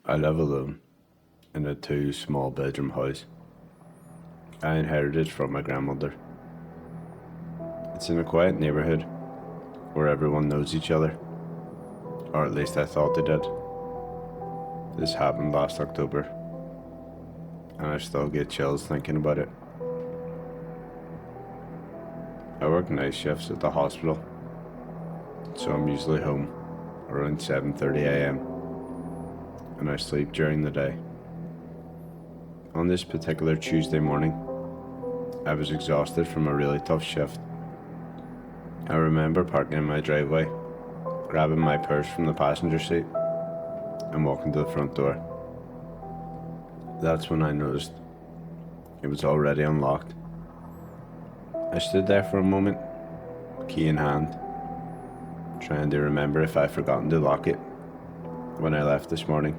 I live alone in a two small bedroom house. I inherited from my grandmother. It's in a quiet neighbourhood where everyone knows each other, or at least I thought they did. This happened last October, and I still get chills thinking about it. I work night shifts at the hospital, so I'm usually home around 7:30 a.m. and I sleep during the day. On this particular Tuesday morning, I was exhausted from a really tough shift. I remember parking in my driveway, grabbing my purse from the passenger seat, and walking to the front door. That's when I noticed it was already unlocked. I stood there for a moment, key in hand, trying to remember if I'd forgotten to lock it when I left this morning.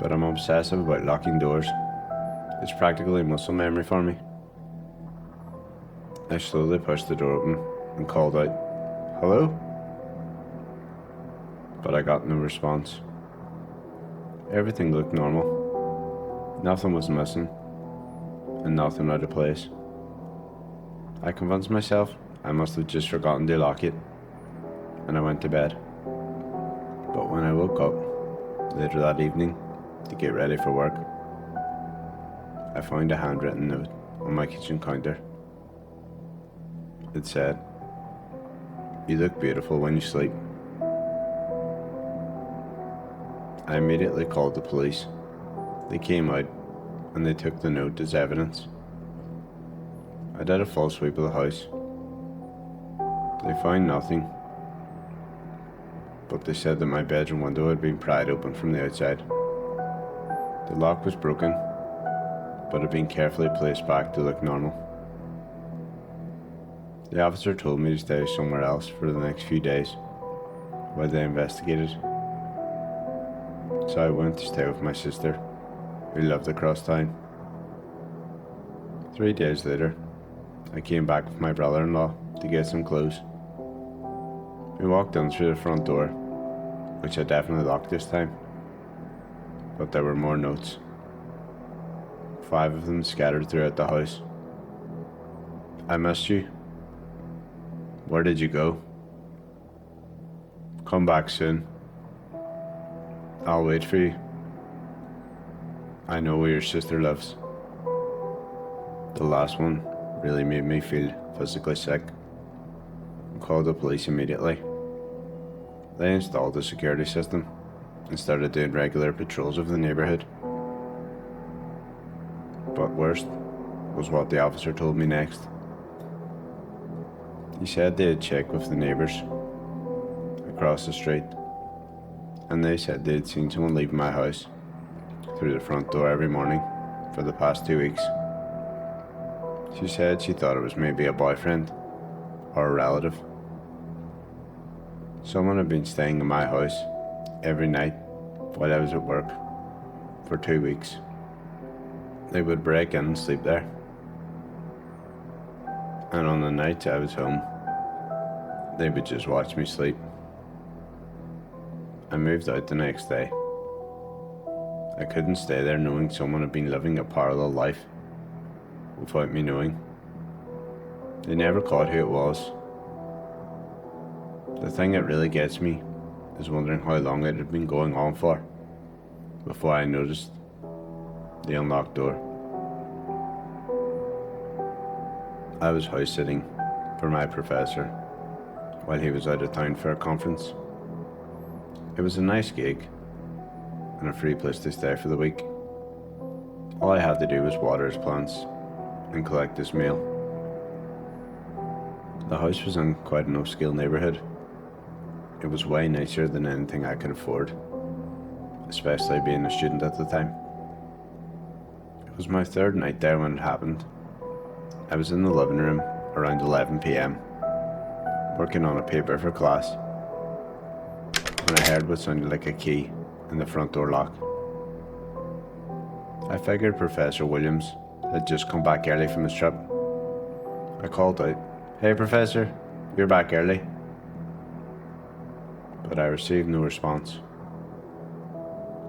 But I'm obsessive about locking doors. It's practically muscle memory for me. I slowly pushed the door open and called out, "Hello?" But I got no response. Everything looked normal. Nothing was missing, and nothing out of place. I convinced myself I must have just forgotten to lock it, and I went to bed. But when I woke up later that evening to get ready for work, I found a handwritten note on my kitchen counter. It said, "You look beautiful when you sleep." I immediately called the police. They came out and they took the note as evidence. I did a full sweep of the house. They found nothing, but they said that my bedroom window had been pried open from the outside. The lock was broken, but had been carefully placed back to look normal. The officer told me to stay somewhere else for the next few days while they investigated. So I went to stay with my sister, who lived across town. 3 days later, I came back with my brother-in-law to get some clothes. We walked in through the front door, which I definitely locked this time, but there were more notes. 5 of them scattered throughout the house. "I missed you. Where did you go? Come back soon. I'll wait for you. I know where your sister lives." The last one really made me feel physically sick. I called the police immediately. They installed a security system and started doing regular patrols of the neighbourhood. But worst was what the officer told me next. He said they had checked with the neighbours across the street, and they said they had seen someone leave my house through the front door every morning for the past 2 weeks. She said she thought it was maybe a boyfriend or a relative. Someone had been staying in my house every night while I was at work for 2 weeks. They would break in and sleep there. And on the nights I was home, they would just watch me sleep. I moved out the next day. I couldn't stay there knowing someone had been living a parallel life without me knowing. They never caught who it was. The thing that really gets me is wondering how long it had been going on for before I noticed the unlocked door. I was house sitting for my professor while he was out of town for a conference. It was a nice gig and a free place to stay for the week. All I had to do was water his plants and collect his mail. The house was in quite an upscale neighbourhood. It was way nicer than anything I could afford, especially being a student at the time. It was my 3rd night there when it happened. I was in the living room around 11 p.m, working on a paper for class, when I heard what sounded like a key in the front door lock. I figured Professor Williams had just come back early from his trip. I called out, "Hey Professor, you're back early." But I received no response.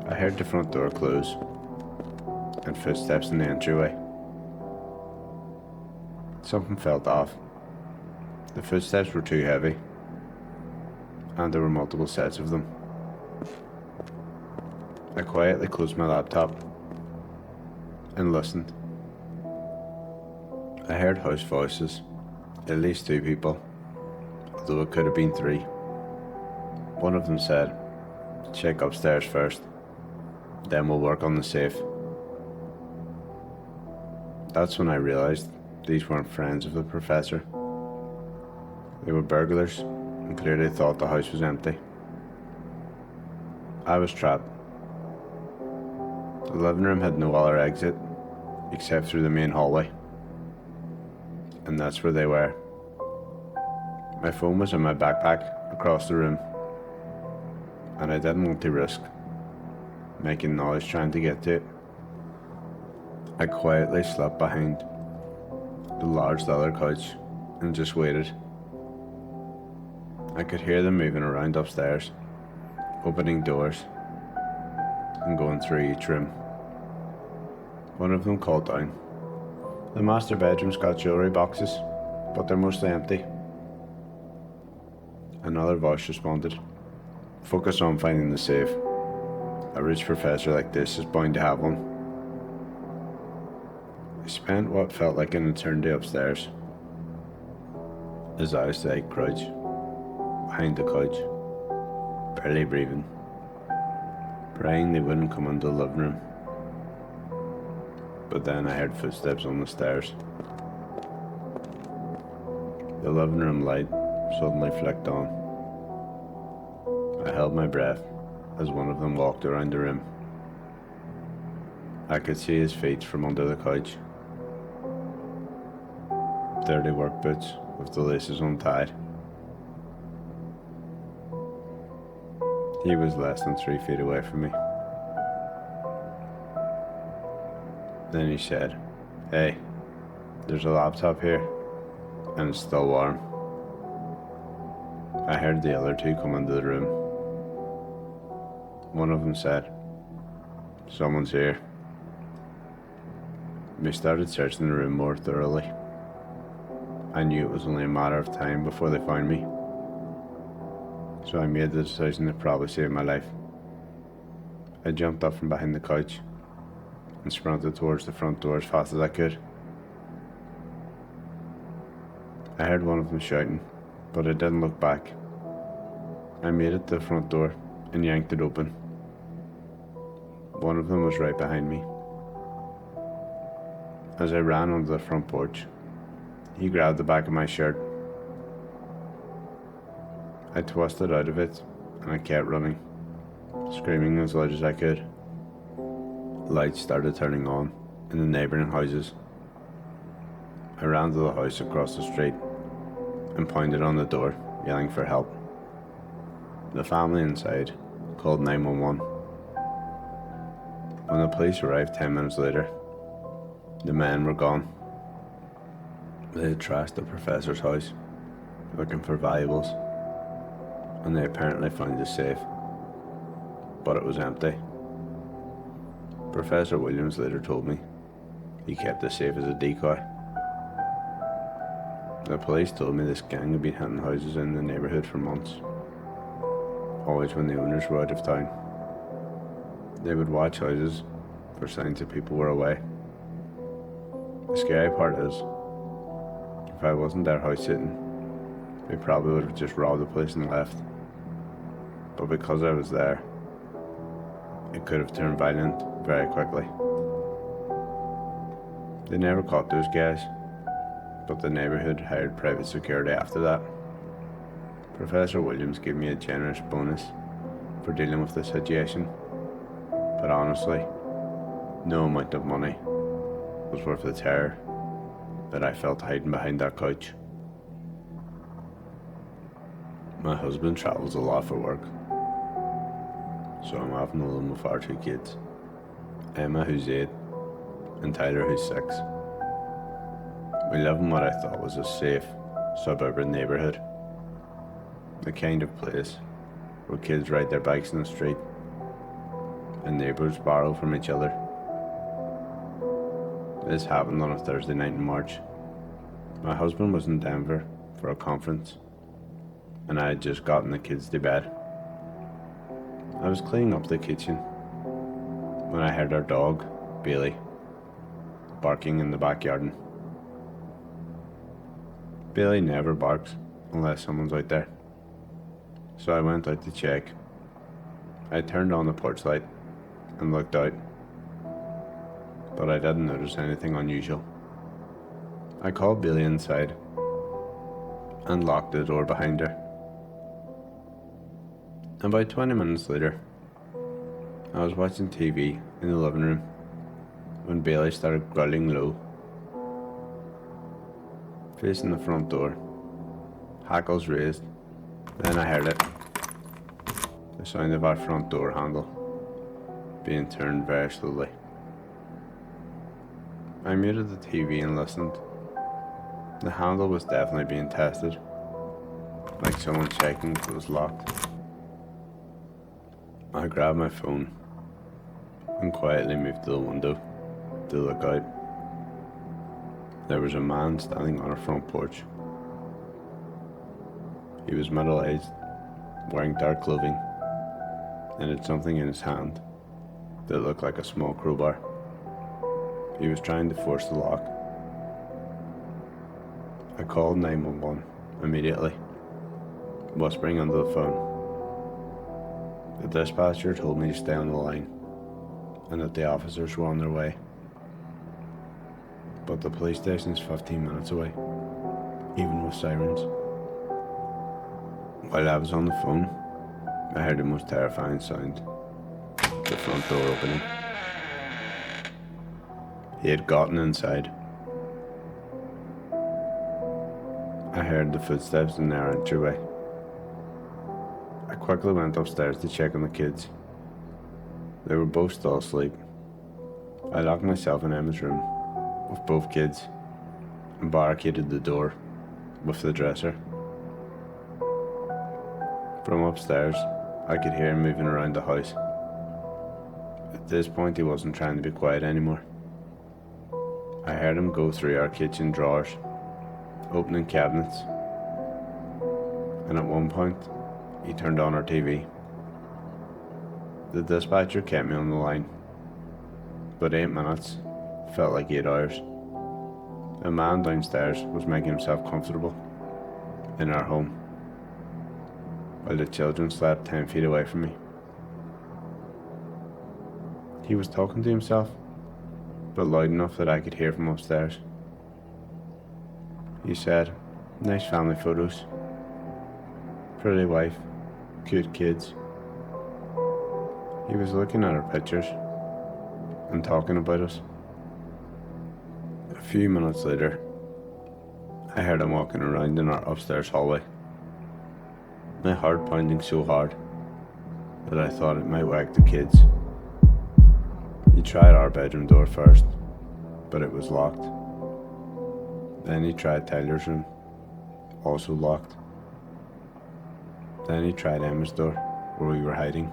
I heard the front door close and footsteps in the entryway. Something felt off. The footsteps were too heavy, and there were multiple sets of them. I quietly closed my laptop and listened. I heard house voices, at least 2 people, although it could have been 3. One of them said, "Check upstairs first, then we'll work on the safe." That's when I realised these weren't friends of the professor. They were burglars and clearly thought the house was empty. I was trapped. The living room had no other exit except through the main hallway, and that's where they were. My phone was in my backpack across the room, and I didn't want to risk making noise trying to get to it. I quietly slipped behind the large leather couch and just waited. I could hear them moving around upstairs, opening doors and going through each room. One of them called down, "The master bedroom's got jewellery boxes, but they're mostly empty." Another voice responded, "Focus on finding the safe. A rich professor like this is bound to have one." I spent what felt like an eternity upstairs, his eyes tight crouch behind the couch, barely breathing, praying they wouldn't come into the living room. But then I heard footsteps on the stairs. The living room light suddenly flicked on. I held my breath as one of them walked around the room. I could see his feet from under the couch. Dirty work boots with the laces untied. He was less than 3 feet away from me. Then he said, "Hey, there's a laptop here, and it's still warm." I heard the other 2 come into the room. One of them said, "Someone's here." We started searching the room more thoroughly. I knew it was only a matter of time before they found me, so I made the decision that probably saved my life. I jumped up from behind the couch and sprinted towards the front door as fast as I could. I heard one of them shouting, but I didn't look back. I made it to the front door and yanked it open. One of them was right behind me. As I ran onto the front porch, he grabbed the back of my shirt. I twisted out of it and I kept running, screaming as loud as I could. Lights started turning on in the neighbouring houses. I ran to the house across the street and pointed on the door, yelling for help. The family inside called 911. When the police arrived 10 minutes later, the men were gone. They had trashed the professor's house, looking for valuables, and they apparently found the safe, but it was empty. Professor Williams later told me he kept the safe as a decoy. The police told me this gang had been hitting houses in the neighbourhood for months, always when the owners were out of town. They would watch houses for signs that people were away. The scary part is, if I wasn't there house sitting, they probably would have just robbed the place and left. But because I was there, it could have turned violent very quickly. They never caught those guys, but the neighbourhood hired private security after that. Professor Williams gave me a generous bonus for dealing with the situation, but honestly, no amount of money was worth the terror that I felt hiding behind that couch. My husband travels a lot for work, so I'm often alone with our 2 kids, Emma, who's 8, and Tyler, who's 6. We live in what I thought was a safe, suburban neighbourhood. The kind of place where kids ride their bikes in the street, and neighbours borrow from each other. This happened on a Thursday night in March. My husband was in Denver for a conference, and I had just gotten the kids to bed. I was cleaning up the kitchen when I heard our dog, Bailey, barking in the backyard. Bailey never barks unless someone's out there, so I went out to check. I turned on the porch light and looked out, but I didn't notice anything unusual. I called Bailey inside and locked the door behind her. About 20 minutes later, I was watching TV in the living room when Bailey started growling low, facing the front door, hackles raised. Then I heard it, the sound of our front door handle being turned very slowly. I muted the TV and listened. The handle was definitely being tested, like someone checking if it was locked. I grabbed my phone and quietly moved to the window to look out. There was a man standing on our front porch. He was middle-aged, wearing dark clothing, and had something in his hand that looked like a small crowbar. He was trying to force the lock. I called 911 immediately, whispering onto the phone. The dispatcher told me to stay on the line and that the officers were on their way. But the police station is 15 minutes away, even with sirens. While I was on the phone, I heard the most terrifying sound, the front door opening. He had gotten inside. I heard the footsteps in their entryway. I quickly went upstairs to check on the kids. They were both still asleep. I locked myself in Emma's room with both kids and barricaded the door with the dresser. From upstairs, I could hear him moving around the house. At this point, he wasn't trying to be quiet anymore. I heard him go through our kitchen drawers, opening cabinets, and at one point, he turned on our TV. The dispatcher kept me on the line, but 8 minutes felt like 8 hours. A man downstairs was making himself comfortable in our home, while the children slept 10 feet away from me. He was talking to himself, but loud enough that I could hear from upstairs. He said, "Nice family photos. Pretty wife. Cute kids." He was looking at our pictures and talking about us. A few minutes later, I heard him walking around in our upstairs hallway, my heart pounding so hard that I thought it might wake the kids. He tried our bedroom door first, but it was locked. Then he tried Tyler's room, also locked. Then he tried Emma's door, where we were hiding.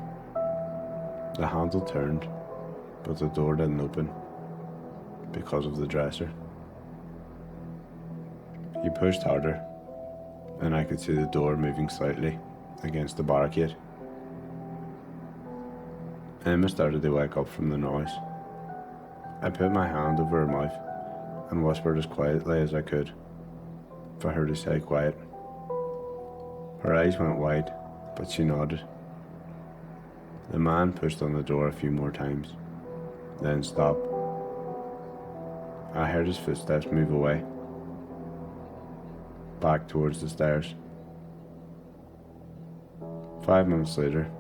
The handle turned, but the door didn't open because of the dresser. He pushed harder, and I could see the door moving slightly against the barricade. Emma started to wake up from the noise. I put my hand over her mouth and whispered as quietly as I could for her to stay quiet. Her eyes went wide, but she nodded. The man pushed on the door a few more times, then stopped. I heard his footsteps move away, back towards the stairs. 5 minutes later,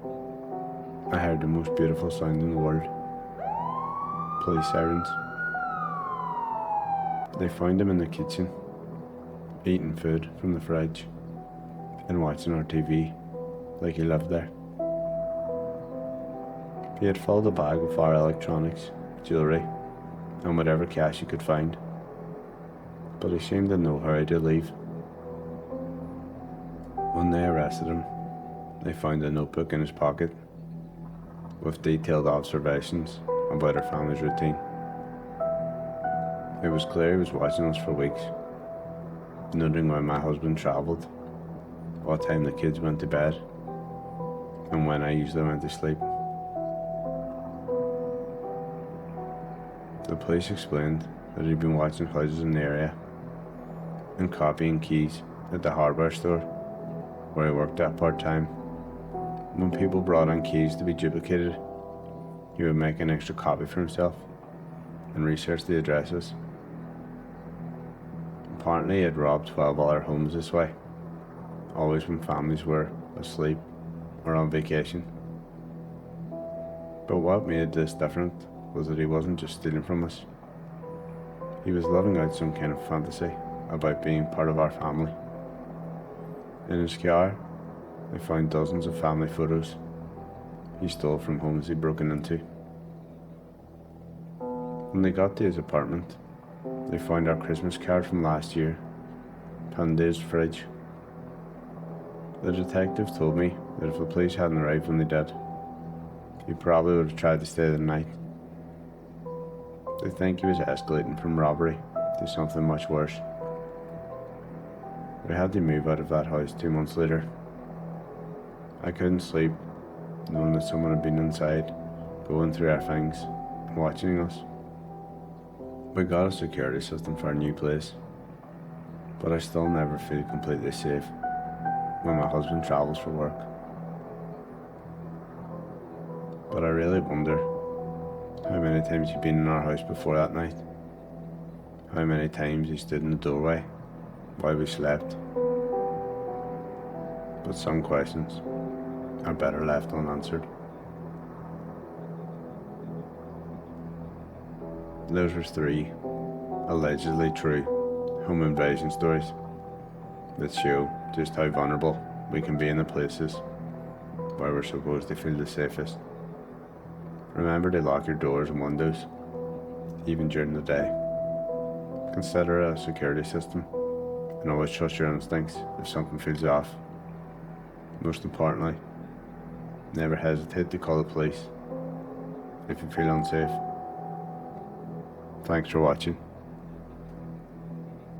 I heard the most beautiful sound in the world. Police sirens. They found him in the kitchen, eating food from the fridge and watching our TV like he lived there. He had filled a bag with our electronics, jewellery, and whatever cash he could find, but he seemed in no hurry to leave. When they arrested him, they found a notebook in his pocket with detailed observations about our family's routine. It was clear he was watching us for weeks, noting when my husband travelled, what time the kids went to bed, and when I usually went to sleep. The police explained that he'd been watching houses in the area and copying keys at the hardware store where he worked at part-time. When people brought in keys to be duplicated, he would make an extra copy for himself and research the addresses. Apparently he had robbed 12 other homes this way, always when families were asleep or on vacation. But what made this different was that he wasn't just stealing from us. He was living out some kind of fantasy about being part of our family. In his car, they found dozens of family photos he stole from homes he'd broken into. When they got to his apartment, they found our Christmas card from last year pinned to his fridge. The detectives told me that if the police hadn't arrived when they did, he probably would have tried to stay the night. They think he was escalating from robbery to something much worse. We had to move out of that house 2 months later. I couldn't sleep, knowing that someone had been inside, going through our things, and watching us. We got a security system for our new place, but I still never feel completely safe when my husband travels for work. But I really wonder how many times he'd been in our house before that night. How many times he stood in the doorway while we slept. But some questions are better left unanswered. Those were 3 allegedly true home invasion stories that show just how vulnerable we can be in the places where we're supposed to feel the safest. Remember to lock your doors and windows, even during the day. Consider a security system, and always trust your instincts if something feels off. Most importantly, never hesitate to call the police if you feel unsafe. Thanks for watching.